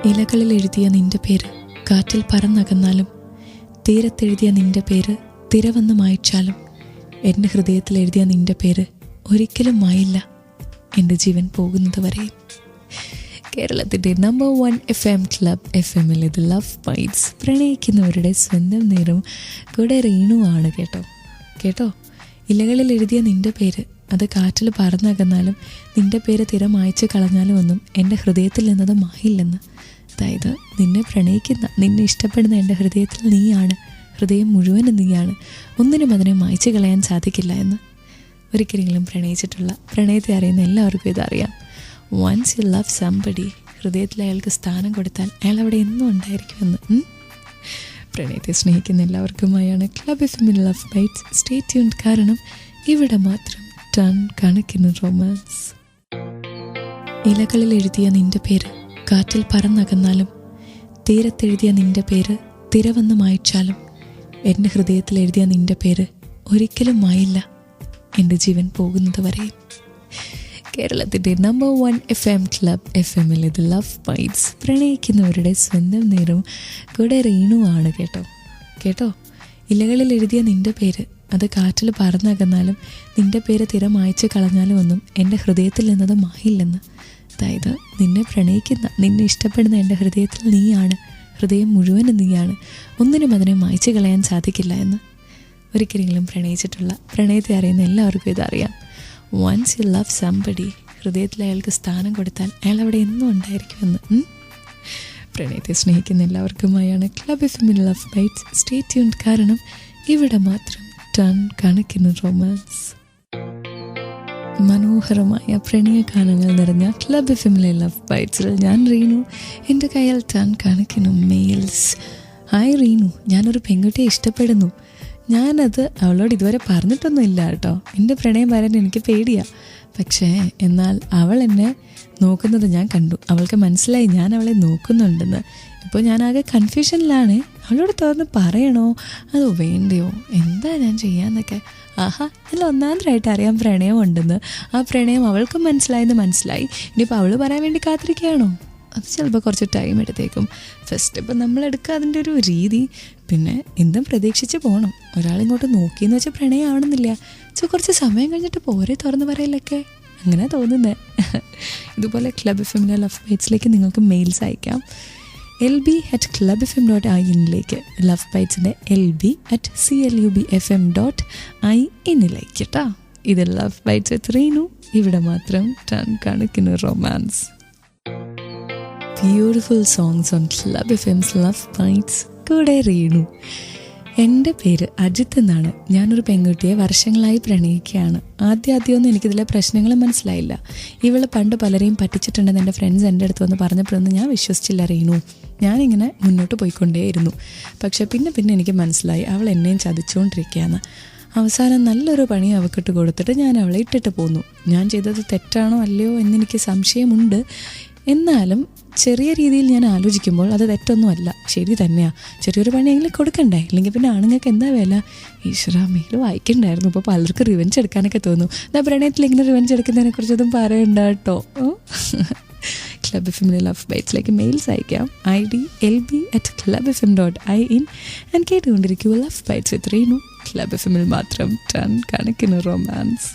ഇലകളിൽ എഴുതിയ നിന്റെ പേര് കാറ്റിൽ പറന്നകന്നാലും, തീരത്തെഴുതിയ നിന്റെ പേര് തിരവന്ന് മായ്ച്ചാലും, എൻ്റെ ഹൃദയത്തിൽ എഴുതിയ നിന്റെ പേര് ഒരിക്കലും മായില്ല എൻ്റെ ജീവൻ പോകുന്നത് വരെയും. കേരളത്തിൻ്റെ നമ്പർ 1 FM ക്ലബ് FM-ൽ ഇത് ലവ് ബൈറ്റ്സ്, പ്രണയിക്കുന്നവരുടെ സ്വന്തം നേരം. കൂടെ റീനു ആണ്. കേട്ടോ ഇലകളിൽ എഴുതിയ നിന്റെ പേര് അത് കാറ്റിൽ പറന്നകന്നാലും, നിന്റെ പേര് തിര മായ്ച്ച് കളഞ്ഞാലും ഒന്നും എൻ്റെ ഹൃദയത്തിൽ നിന്നത് മായില്ലെന്ന്. അതായത് നിന്നെ പ്രണയിക്കുന്ന, നിന്നെ ഇഷ്ടപ്പെടുന്ന എൻ്റെ ഹൃദയത്തിൽ നീയാണ്, ഹൃദയം മുഴുവനും നീയാണ്, ഒന്നിനും അതിനെ മായ്ച്ച് കളയാൻ സാധിക്കില്ല എന്ന്. ഒരിക്കലെങ്കിലും പ്രണയിച്ചിട്ടുള്ള, പ്രണയത്തെ അറിയുന്ന എല്ലാവർക്കും ഇതറിയാം. വൺസ് യു ലവ് സംബഡി, ഹൃദയത്തിൽ അയാൾക്ക് സ്ഥാനം കൊടുത്താൽ അയാൾ അവിടെ എന്നും ഉണ്ടായിരിക്കുമെന്ന്. പ്രണയത്തെ സ്നേഹിക്കുന്ന എല്ലാവർക്കുമായാണ് ക്ലബ് FM-ൽ ലവ് ബൈറ്റ്സ്. സ്റ്റേ ട്യൂൺഡ്, കാരണം ഇവിടെ മാത്രം ടൺ കണക്കിന് റൊമാൻസ്. ഇലകളിൽ എഴുതിയ നിന്റെ പേര് കാറ്റിൽ പറന്നകന്നാലും, തീരത്തെഴുതിയ നിന്റെ പേര് തിരവന്ന് മായ്ച്ചാലും, എൻ്റെ ഹൃദയത്തിൽ എഴുതിയ നിന്റെ പേര് ഒരിക്കലും മായില്ല എൻ്റെ ജീവൻ പോകുന്നത് വരെയും. കേരളത്തിൻ്റെ നമ്പർ 1 FM ക്ലബ് FM-ൽ ഇത് ലവ് ബൈറ്റ്സ്, പ്രണയിക്കുന്നവരുടെ സ്വന്തം നേരം. കൂടെ റീനു ആണ്. കേട്ടോ ഇലകളിൽ എഴുതിയ നിന്റെ പേര് അത് കാറ്റിൽ പറന്നകന്നാലും, നിന്റെ പേര് തിര മായ്ച്ച് കളഞ്ഞാലും ഒന്നും എൻ്റെ ഹൃദയത്തിൽ നിന്നത് മായില്ലെന്ന്. അതായത് നിന്നെ പ്രണയിക്കുന്ന, നിന്നെ ഇഷ്ടപ്പെടുന്ന എൻ്റെ ഹൃദയത്തിൽ നീയാണ്, ഹൃദയം മുഴുവനും നീയാണ്, ഒന്നിനും അതിനെ മായ്ച്ച് കളയാൻ സാധിക്കില്ല എന്ന്. ഒരിക്കലെങ്കിലും പ്രണയിച്ചിട്ടുള്ള, പ്രണയത്തെ അറിയുന്ന എല്ലാവർക്കും ഇതറിയാം. വൺസ് യു ലവ് സംബഡി, ഹൃദയത്തിൽ അയാൾക്ക് സ്ഥാനം കൊടുത്താൽ അയാൾ അവിടെ എന്നും ഉണ്ടായിരിക്കുമെന്ന്. പ്രണയത്തെ സ്നേഹിക്കുന്ന എല്ലാവർക്കുമായാണ് ക്ലബ് FM-ൽ ലവ് ബൈറ്റ്സ്. സ്റ്റേ ട്യൂൺഡ്, കാരണം ഇവിടെ മാത്രം ടൺ കണക്കിന് റൊമാൻസ്. മനോഹരമായ പ്രണയഗാനങ്ങൾ നിറഞ്ഞ ക്ലബ് FM-ലെ ലവ് ബൈറ്റ്സിൽ ഞാൻ റീനു. എൻ്റെ കയ്യിൽ ടൺ കണക്കിന് മെയിൽസ്. ഹായ് റീനു, ഞാനൊരു പെൺകുട്ടിയെ ഇഷ്ടപ്പെടുന്നു. ഞാനത് അവളോട് ഇതുവരെ പറഞ്ഞിട്ടൊന്നും ഇല്ല കേട്ടോ. എൻ്റെ പ്രണയം പറയാൻ എനിക്ക് പേടിയാണ്. പക്ഷേ എന്നാൽ അവൾ എന്നെ നോക്കുന്നത് ഞാൻ കണ്ടു. അവൾക്ക് മനസ്സിലായി ഞാൻ അവളെ നോക്കുന്നുണ്ടെന്ന്. ഇപ്പോൾ ഞാനാകെ കൺഫ്യൂഷനിലാണ്. അവളോട് തുറന്ന് പറയണോ അതോ വേണ്ടയോ, എന്താ ഞാൻ ചെയ്യാന്നൊക്കെ. അല്ല, ഒന്നാമതായിട്ട് അറിയാം പ്രണയം ഉണ്ടെന്ന്. ആ പ്രണയം അവൾക്ക് മനസ്സിലായി. ഇനിയിപ്പോൾ അവൾ പറയാൻ വേണ്ടി കാത്തിരിക്കുകയാണോ? അത് ചിലപ്പോൾ കുറച്ച് ടൈം എടുത്തേക്കും. ഫസ്റ്റ് ഇപ്പം നമ്മളെടുക്കുക അതിൻ്റെ ഒരു രീതി, പിന്നെ എന്തും പ്രതീക്ഷിച്ച് പോകണം. ഒരാളിങ്ങോട്ട് നോക്കിയെന്ന് വെച്ചാൽ പ്രണയം ആവണമെന്നില്ല. കുറച്ച് സമയം കഴിഞ്ഞിട്ട് പോരെ തുറന്ന് പറയലൊക്കെ, അങ്ങനെ തോന്നുന്നത്. ഇതുപോലെ ക്ലബ് FM-ലെ ലവ് ബൈറ്റ്സിലേക്ക് നിങ്ങൾക്ക് മെയിൽസ് അയക്കാം. lb@clubfm.in ലവ് ബൈറ്റ്സിൻ്റെ lb@clubfm.in കേട്ടോ. ഇത് ലവ് ബൈറ്റ്സ് വിത്ത് റീനു. ഇവിടെ മാത്രം ടൺ കണക്കിന് romance. Beautiful songs on club FM's love bytes. കൂടെ റീനു. എൻ്റെ പേര് അജിത്ത് എന്നാണ്. ഞാനൊരു പെൺകുട്ടിയെ വർഷങ്ങളായി പ്രണയിക്കുകയാണ്. ആദ്യമൊന്നും എനിക്കിതിലെ പ്രശ്നങ്ങൾ മനസ്സിലായില്ല. ഇവള് പണ്ട് പലരെയും പറ്റിച്ചിട്ടുണ്ടെന്ന് എൻ്റെ ഫ്രണ്ട്സ് എൻ്റെ അടുത്ത് വന്ന് പറഞ്ഞപ്പോഴൊന്നും ഞാൻ വിശ്വസിച്ചില്ല റീനു. ഞാനിങ്ങനെ മുന്നോട്ട് പോയിക്കൊണ്ടേയിരുന്നു. പക്ഷെ പിന്നെ എനിക്ക് മനസ്സിലായി അവൾ എന്നെയും ചതിച്ചുകൊണ്ടിരിക്കുകയാണ്. അവസാനം നല്ലൊരു പണി അവക്കിട്ട് കൊടുത്തിട്ട് ഞാൻ അവളെ ഇട്ടിട്ട് പോന്നു. ഞാൻ ചെയ്തത് തെറ്റാണോ അല്ലയോ എന്നെനിക്ക് സംശയമുണ്ട്. എന്നാലും ചെറിയ രീതിയിൽ ഞാൻ ആലോചിക്കുമ്പോൾ അത് തെറ്റൊന്നുമല്ല, ശരി തന്നെയാണ്. ചെറിയൊരു പണിയെങ്കിലും കൊടുക്കണ്ടേ, ഇല്ലെങ്കിൽ പിന്നെ ആണുങ്ങൾക്ക് എന്താ വില. ഈശ്വര, മേല് വായിക്കണ്ടായിരുന്നു. ഇപ്പോൾ പലർക്കും റിവെഞ്ച് എടുക്കാനൊക്കെ തോന്നും. എന്നാൽ പ്രണയത്തിൽ ഇങ്ങനെ റിവെഞ്ച് എടുക്കുന്നതിനെ കുറിച്ചൊന്നും പറയണ്ട കേട്ടോ. ക്ലബ് FM-ലെ ലവ് ബൈറ്റ്സിലേക്ക് മെയിൽസ് അയക്കാം. ID lb@clubfm.in. കേട്ടുകൊണ്ടിരിക്കുക ലവ് ബൈറ്റ്സ് വിത്ത് റീനു. ക്ലബ് FM-ൽ മാത്രം ടൺ കണക്കിന് റൊമാൻസ്.